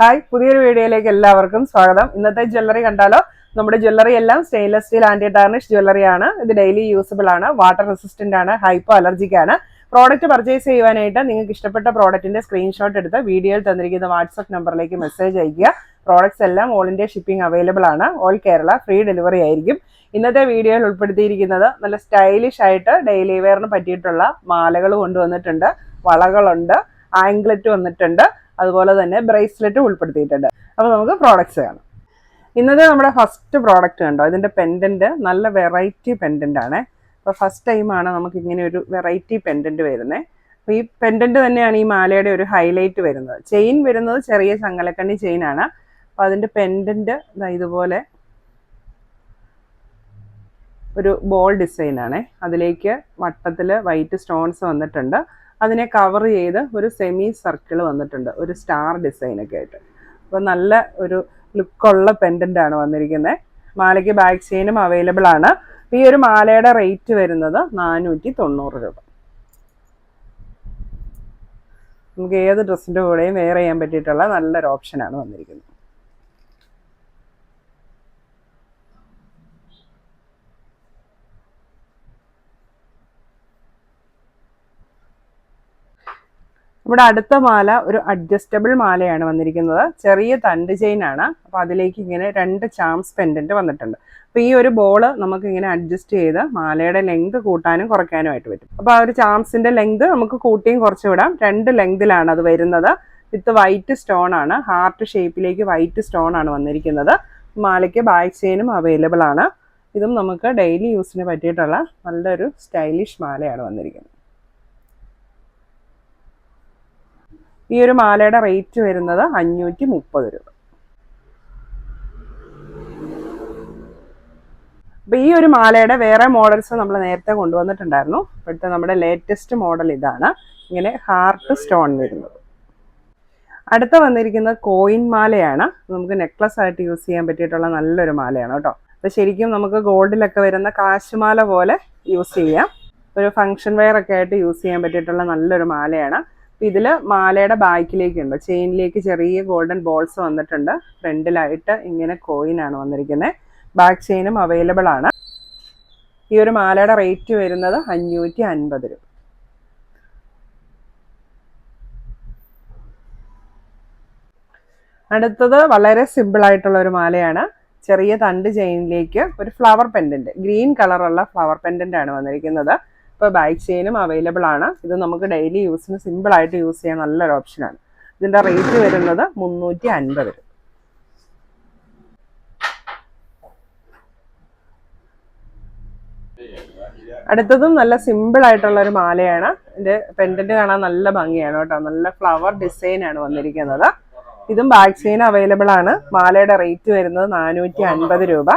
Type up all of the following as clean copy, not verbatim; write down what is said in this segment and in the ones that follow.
Hi, പുതിയൊരു വീഡിയോയിലേക്ക് എല്ലാവർക്കും സ്വാഗതം. ഇന്നത്തെ ജ്വല്ലറി കണ്ടാലോ? നമ്മുടെ ജ്വല്ലറി എല്ലാം stainless steel anti tarnish jewellery ആണ്. ഇത് ഡെയിലി യൂസബിൾ ആണ്, വാട്ടർ റെസിസ്റ്റന്റ് ആണ്, ഹൈപ്പോ അലർജിക് ആണ്. പ്രോഡക്റ്റ് പർച്ചേസ് ചെയ്യുവാനായിട്ട് നിങ്ങൾക്ക് ഇഷ്ടപ്പെട്ട പ്രോഡക്റ്റിന്റെ സ്ക്രീൻഷോട്ട് എടുത്ത് വീഡിയോയിൽ തന്നിരിക്കുന്ന വാട്സ്ആപ്പ് നമ്പറിലേക്ക് മെസ്സേജ് അയക്കുക. പ്രോഡക്ട്സ് എല്ലാം ഓൾ ഇന്ത്യ ഷിപ്പിംഗ് അവൈലബിൾ ആണ്. ഓൾ കേരള ഫ്രീ ഡെലിവറി ആയിരിക്കും. ഇന്നത്തെ വീഡിയോയിൽ ഉൾപ്പെടുത്തിയിരിക്കുന്നത് നല്ല സ്റ്റൈലിഷ് ആയിട്ട് ഡെയിലി വെയറിന് പറ്റിയിട്ടുള്ള മാലകൾ കൊണ്ടുവന്നിട്ടുണ്ട്, വളകളുണ്ട്, ആംഗ്ലറ്റ് വന്നിട്ടുണ്ട്, അതുപോലെ തന്നെ ബ്രേസ്ലെറ്റ് ഉൾപ്പെടുത്തിയിട്ടുണ്ട്. അപ്പോൾ നമുക്ക് പ്രോഡക്ട്സ് കാണാം. ഇന്നത്തെ നമ്മുടെ ഫസ്റ്റ് പ്രോഡക്റ്റ് കണ്ടോ, ഇതിൻ്റെ പെൻഡൻറ്റ് നല്ല വെറൈറ്റി പെൻഡൻ്റ് ആണ്. അപ്പോൾ ഫസ്റ്റ് ടൈമാണ് നമുക്ക് ഇങ്ങനെ ഒരു വെറൈറ്റി പെൻഡൻറ്റ് വരുന്നത്. അപ്പോൾ ഈ പെൻഡൻറ്റ് തന്നെയാണ് ഈ മാലയുടെ ഒരു ഹൈലൈറ്റ് വരുന്നത്. ചെയിൻ വരുന്നത് ചെറിയ ചങ്ങലക്കണ്ണി ചെയിനാണ്. അപ്പോൾ അതിൻ്റെ പെൻഡൻറ്റ് ഇതുപോലെ ഒരു ബോൾ ഡിസൈനാണ്. അതിലേക്ക് വട്ടത്തിൽ വൈറ്റ് സ്റ്റോൺസ് വന്നിട്ടുണ്ട്. അതിനെ കവർ ചെയ്ത് ഒരു സെമി സർക്കിൾ വന്നിട്ടുണ്ട്, ഒരു സ്റ്റാർ ഡിസൈനൊക്കെ ആയിട്ട്. അപ്പോൾ നല്ല ഒരു ലുക്കുള്ള പെൻഡൻ്റ് ആണ് വന്നിരിക്കുന്നത്. മാലയ്ക്ക് ബാക്ക് ചെയിനും അവൈലബിൾ ആണ്. ഈ ഒരു മാലയുടെ റേറ്റ് വരുന്നത് 490 രൂപ. നമുക്ക് ഏത് ഡ്രസ്സിൻ്റെ കൂടെയും വെയർ ചെയ്യാൻ പറ്റിയിട്ടുള്ള നല്ലൊരു ഓപ്ഷനാണ് വന്നിരിക്കുന്നത്. ഇവിടെ അടുത്ത മാല ഒരു അഡ്ജസ്റ്റബിൾ മാലയാണ് വന്നിരിക്കുന്നത്. ചെറിയ തണ്ട് ചെയിൻ ആണ്. അപ്പോൾ അതിലേക്ക് ഇങ്ങനെ 2 ചാംസ് പെൻഡൻറ്റ് വന്നിട്ടുണ്ട്. അപ്പോൾ ഈ ഒരു ബോള് നമുക്ക് ഇങ്ങനെ അഡ്ജസ്റ്റ് ചെയ്ത് മാലയുടെ ലെങ്ത് കൂട്ടാനും കുറയ്ക്കാനും ആയിട്ട് പറ്റും. അപ്പോൾ ആ ഒരു ചാംസിൻ്റെ ലെങ്ത് നമുക്ക് കൂട്ടിയും കുറച്ച് വിടാം. 2 ലെങ്തിലാണ് അത് വരുന്നത്. വിത്ത് വൈറ്റ് സ്റ്റോൺ ആണ്, ഹാർട്ട് ഷേപ്പിലേക്ക് വൈറ്റ് സ്റ്റോൺ ആണ് വന്നിരിക്കുന്നത്. മാലയ്ക്ക് ബാക്ക് ചെയിനും അവൈലബിൾ ആണ്. ഇതും നമുക്ക് ഡെയിലി യൂസിന് പറ്റിയിട്ടുള്ള നല്ലൊരു സ്റ്റൈലിഷ് മാലയാണ് വന്നിരിക്കുന്നത്. ഈ ഒരു മാലയുടെ റേറ്റ് വരുന്നത് 530 രൂപ. അപ്പോൾ ഈ ഒരു മാലയുടെ വേറെ മോഡൽസ് നമ്മൾ നേരത്തെ കൊണ്ടുവന്നിട്ടുണ്ടായിരുന്നു. ഇപ്പോഴത്തെ നമ്മുടെ ലേറ്റസ്റ്റ് മോഡൽ ഇതാണ്, ഇങ്ങനെ ഹാർട്ട് സ്റ്റോൺ വരുന്നത്. അടുത്ത വന്നിരിക്കുന്നത് കോയിൻ മാലയാണ്. നമുക്ക് നെക്ലസ് ആയിട്ട് യൂസ് ചെയ്യാൻ പറ്റിയിട്ടുള്ള നല്ലൊരു മാലയാണ് കേട്ടോ. അപ്പോൾ ശരിക്കും നമുക്ക് ഗോൾഡിലൊക്കെ വരുന്ന കാശുമാല പോലെ യൂസ് ചെയ്യാം. ഒരു ഫംഗ്ഷൻ വെയർ ഒക്കെ ആയിട്ട് യൂസ് ചെയ്യാൻ പറ്റിയിട്ടുള്ള നല്ലൊരു മാലയാണ്. ഇതിൽ മാലയുടെ ബാക്കിലേക്കുണ്ട്, ചെയിനിലേക്ക് ചെറിയ ഗോൾഡൻ ബോൾസ് വന്നിട്ടുണ്ട്. ഫ്രണ്ടിലായിട്ട് ഇങ്ങനെ കോയിനാണ് വന്നിരിക്കുന്നത്. ബാക്ക് ചെയിനും അവൈലബിൾ ആണ്. ഈ ഒരു മാലയുടെ റേറ്റ് വരുന്നത് 550 രൂപ. അടുത്തത് വളരെ സിമ്പിൾ ആയിട്ടുള്ള ഒരു മാലയാണ്. ചെറിയ തണ്ട് ചെയിനിലേക്ക് ഒരു ഫ്ലവർ പെൻഡൻറ്റ്, ഗ്രീൻ കളറുള്ള ഫ്ലവർ പെൻഡൻ്റ് ആണ് വന്നിരിക്കുന്നത്. ഇപ്പോൾ ബാക്ക് ചെയിനും അവൈലബിൾ ആണ്. ഇത് നമുക്ക് ഡെയിലി യൂസിന് സിമ്പിളായിട്ട് യൂസ് ചെയ്യാൻ നല്ലൊരു ഓപ്ഷനാണ്. ഇതിൻ്റെ റേറ്റ് വരുന്നത് 350 രൂപ. അടുത്തതും നല്ല സിമ്പിൾ ആയിട്ടുള്ള ഒരു മാലയാണ്. ഇതിൻ്റെ പെൻഡൻറ്റ് കാണാൻ നല്ല ഭംഗിയാണ് കേട്ടോ. നല്ല ഫ്ലവർ ഡിസൈൻ ആണ് വന്നിരിക്കുന്നത്. ഇതും ബാക്ക് ചെയിൻ അവൈലബിൾ ആണ്. മാലയുടെ റേറ്റ് വരുന്നത് 450 രൂപ.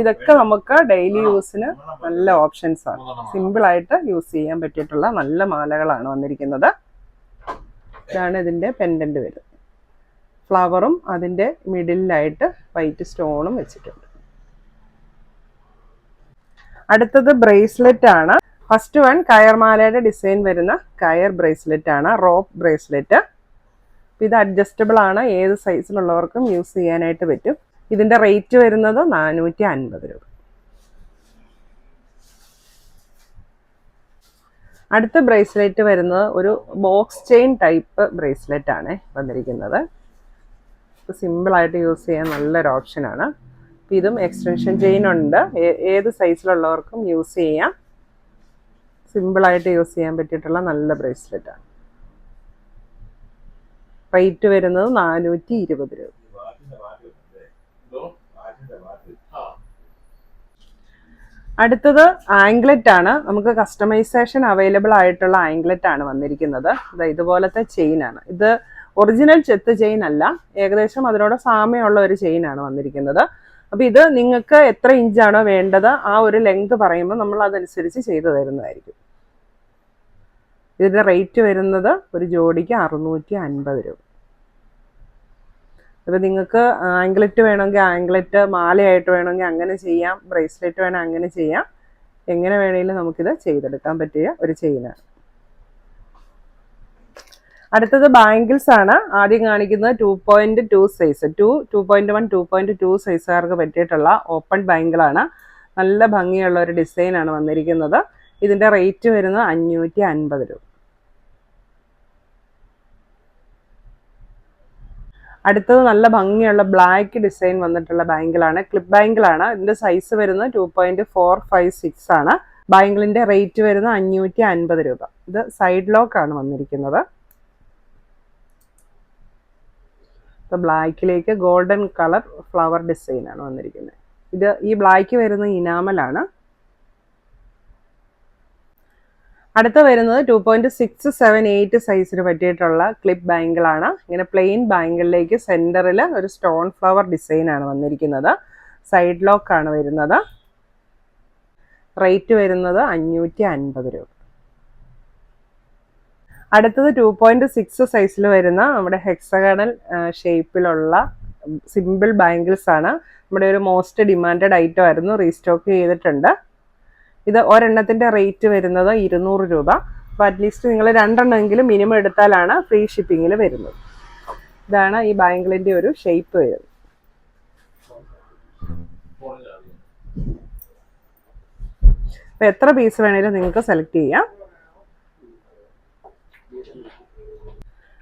ഇതൊക്കെ നമുക്ക് ഡെയിലി യൂസിന് നല്ല ഓപ്ഷൻസ് ആണ്. സിമ്പിളായിട്ട് യൂസ് ചെയ്യാൻ പറ്റിയിട്ടുള്ള നല്ല മാലകളാണ് വന്നിരിക്കുന്നത്. ഇതാണ് ഇതിൻ്റെ പെൻഡൻറ്റ് വരുന്നത്. ഫ്ലവറും അതിൻ്റെ മിഡിലായിട്ട് വൈറ്റ് സ്റ്റോണും വെച്ചിട്ടുണ്ട്. അടുത്തത് ബ്രേസ്ലെറ്റ് ആണ്. ഫസ്റ്റ് വൺ കയർമാലയുടെ ഡിസൈൻ വരുന്ന കയർ ബ്രേസ്ലെറ്റ് ആണ്, റോപ്പ് ബ്രേസ്ലെറ്റ്. ഇത് അഡ്ജസ്റ്റബിൾ ആണ്, ഏത് സൈസിലുള്ളവർക്കും യൂസ് ചെയ്യാനായിട്ട് പറ്റും. ഇതിൻ്റെ റേറ്റ് വരുന്നത് 450 രൂപ. അടുത്ത ബ്രേസ്ലെറ്റ് വരുന്നത് ഒരു ബോക്സ് ചെയിൻ ടൈപ്പ് ബ്രേസ്ലെറ്റ് ആണ് വന്നിരിക്കുന്നത്. ഇപ്പോൾ സിമ്പിളായിട്ട് യൂസ് ചെയ്യാൻ നല്ലൊരു ഓപ്ഷനാണ്. ഇതും എക്സ്റ്റൻഷൻ ചെയിൻ ഉണ്ട്, ഏത് സൈസിലുള്ളവർക്കും യൂസ് ചെയ്യാം. സിമ്പിളായിട്ട് യൂസ് ചെയ്യാൻ പറ്റിയിട്ടുള്ള നല്ല ബ്രേസ്ലെറ്റാണ്. റേറ്റ് വരുന്നത് 420 രൂപ. അടുത്തത് ആംഗ്ലറ്റ് ആണ്. നമുക്ക് കസ്റ്റമൈസേഷൻ അവൈലബിൾ ആയിട്ടുള്ള ആംഗ്ലറ്റ് ആണ് വന്നിരിക്കുന്നത്. ഇതുപോലത്തെ ചെയിൻ ആണ്. ഇത് ഒറിജിനൽ ചെത്ത് ചെയിൻ അല്ല, ഏകദേശം അതിനോട് സാമ്യമുള്ള ഒരു ചെയിൻ ആണ് വന്നിരിക്കുന്നത്. അപ്പോൾ ഇത് നിങ്ങൾക്ക് എത്ര ഇഞ്ചാണോ വേണ്ടത് ആ ഒരു ലെങ്ത് പറയുമ്പോൾ നമ്മൾ അതനുസരിച്ച് ചെയ്തു തരുന്നതായിരിക്കും. ഇതിൻ്റെ റേറ്റ് വരുന്നത് ഒരു ജോഡിക്ക് 650 രൂപ. അപ്പോൾ നിങ്ങൾക്ക് ആംഗ്ലറ്റ് വേണമെങ്കിൽ ആംഗ്ലറ്റ്, മാലയായിട്ട് വേണമെങ്കിൽ അങ്ങനെ ചെയ്യാം, ബ്രേസ്ലെറ്റ് വേണം അങ്ങനെ ചെയ്യാം. എങ്ങനെ വേണമെങ്കിലും നമുക്കിത് ചെയ്തെടുക്കാൻ പറ്റിയ ഒരു ചെയിനാണ്. അടുത്തത് ബാംഗിൾസ് ആണ്. ആദ്യം കാണിക്കുന്നത് 2.2 സൈസ്, 2.1 2.2 സൈസുകാർക്ക് പറ്റിയിട്ടുള്ള ഓപ്പൺ ബാംഗിളാണ്. നല്ല ഭംഗിയുള്ള ഒരു ഡിസൈനാണ് വന്നിരിക്കുന്നത്. ഇതിൻ്റെ റേറ്റ് വരുന്നത് 550 രൂപ. അടുത്തത് നല്ല ഭംഗിയുള്ള ബ്ലാക്ക് ഡിസൈൻ വന്നിട്ടുള്ള ബാംഗിളാണ്, ക്ലിപ്പ് ബാംഗിളാണ്. ഇതിൻ്റെ സൈസ് വരുന്നത് 2.456 ആണ്. ബാംഗിളിൻ്റെ റേറ്റ് വരുന്നത് 550 രൂപ. ഇത് സൈഡ് ലോക്കാണ് വന്നിരിക്കുന്നത്. ബ്ലാക്കിലേക്ക് ഗോൾഡൻ കളർ ഫ്ലവർ ഡിസൈനാണ് വന്നിരിക്കുന്നത്. ഈ ബ്ലാക്ക് വരുന്ന ഇനാമലാണ്. അടുത്ത വരുന്നത് 2.678 സൈസിന് പറ്റിയിട്ടുള്ള ക്ലിപ്പ് ബാംഗിളാണ്. ഇങ്ങനെ പ്ലെയിൻ ബാംഗിളിലേക്ക് സെൻറ്ററിൽ ഒരു സ്റ്റോൺ ഫ്ലവർ ഡിസൈനാണ് വന്നിരിക്കുന്നത്. സൈഡ് ലോക്കാണ് വരുന്നത്. റേറ്റ് വരുന്നത് 550 രൂപ. അടുത്തത് 2.6 സൈസിൽ വരുന്ന നമ്മുടെ ഹെക്സഗണൽ ഷേപ്പിലുള്ള സിമ്പിൾ ബാംഗിൾസ് ആണ്. നമ്മുടെ ഒരു മോസ്റ്റ് ഡിമാൻഡഡ് ഐറ്റം ആയിരുന്നു, റീസ്റ്റോക്ക് ചെയ്തിട്ടുണ്ട്. ഇത് ഒരെണ്ണത്തിൻ്റെ റേറ്റ് വരുന്നത് 200 രൂപ. അപ്പോൾ അറ്റ്ലീസ്റ്റ് നിങ്ങൾ 2 എണ്ണമെങ്കിലും മിനിമം എടുത്താലാണ് ഫ്രീ ഷിപ്പിങ്ങിൽ വരുന്നത്. ഇതാണ് ഈ ബാംഗിളിൻ്റെ ഒരു ഷേപ്പ് വരുന്നത്. അപ്പോൾ എത്ര പീസ് വേണേലും നിങ്ങൾക്ക് സെലക്ട് ചെയ്യാം.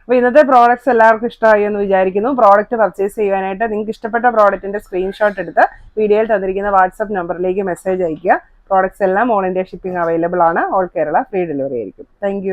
അപ്പോൾ ഇന്നത്തെ പ്രോഡക്റ്റ്സ് എല്ലാവർക്കും ഇഷ്ടമായി എന്ന് വിചാരിക്കുന്നു. പ്രോഡക്റ്റ് പർച്ചേസ് ചെയ്യാനായിട്ട് നിങ്ങൾക്ക് ഇഷ്ടപ്പെട്ട പ്രോഡക്റ്റിൻ്റെ സ്ക്രീൻഷോട്ട് എടുത്ത് വീഡിയോയിൽ തന്നിരിക്കുന്ന വാട്സപ്പ് നമ്പറിലേക്ക് മെസ്സേജ് അയയ്ക്കുക. പ്രോഡക്റ്റ്സ് എല്ലാം ഓൾ ഇന്ത്യ ഷിപ്പിംഗ് അവൈലബിൾ ആണ്. ഓൾ കേരള ഫ്രീ ഡെലിവറി ആയിരിക്കും. താങ്ക്